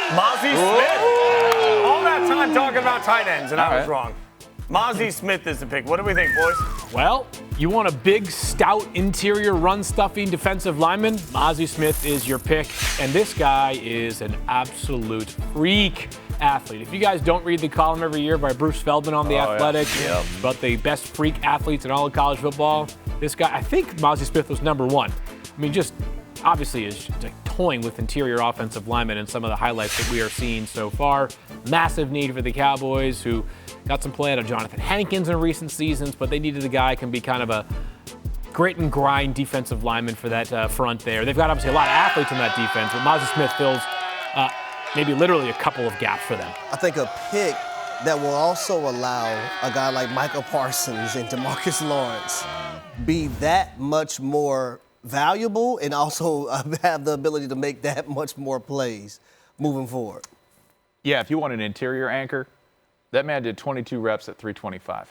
Mazi Smith. All that time talking about tight ends, and I was wrong. Mazi Smith is the pick. What do we think, boys? Well, you want a big, stout, interior run-stuffing defensive lineman? Mazi Smith is your pick, and this guy is an absolute freak athlete. If you guys don't read the column every year by Bruce Feldman on The Athletic about the best freak athletes in all of college football, this guy, I think Mazi Smith was number one. I mean, just obviously is like toying with interior offensive linemen and some of the highlights that we are seeing so far. Massive need for the Cowboys, who got some play out of Jonathan Hankins in recent seasons, but they needed a guy who can be kind of a grit and grind defensive lineman for that front there. They've got obviously a lot of athletes on that defense, but Mazi Smith fills maybe literally a couple of gaps for them. I think a pick that will also allow a guy like Michael Parsons and DeMarcus Lawrence be that much more valuable and also have the ability to make that much more plays moving forward. Yeah, if you want an interior anchor, that man did 22 reps at 325.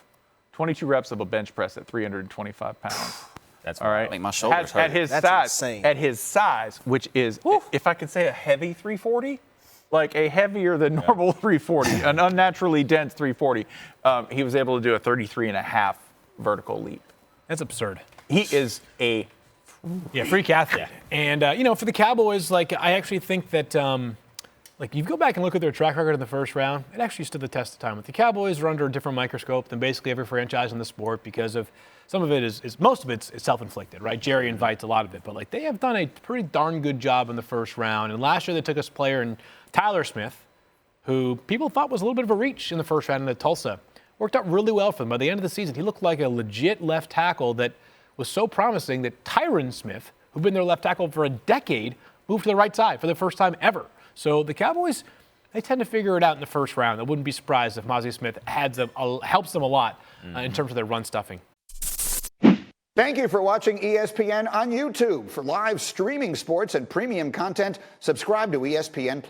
22 reps of a bench press at 325 pounds. That's all right. Make my shoulders hurt. At his That's size, insane. At his size, which is, if I could say, a heavy 340, like a heavier than normal 340, an unnaturally dense 340, he was able to do a 33.5 vertical leap. That's absurd. He is a freak athlete. And, for the Cowboys, I actually think that, you go back and look at their track record in the first round, it actually stood the test of time. With the Cowboys are under a different microscope than basically every franchise in the sport because of some of it is most of it's self-inflicted, right? Jerry invites a lot of it. But, they have done a pretty darn good job in the first round. And last year they took a player in Tyler Smith, who people thought was a little bit of a reach in the first round in Tulsa. Worked out really well for them. By the end of the season, he looked like a legit left tackle that was so promising that Tyron Smith, who'd been their left tackle for a decade, moved to the right side for the first time ever. So the Cowboys, they tend to figure it out in the first round. I wouldn't be surprised if Mazi Smith helps them a lot in terms of their run stuffing. Thank you for watching ESPN on YouTube. For live streaming sports and premium content, subscribe to ESPN+.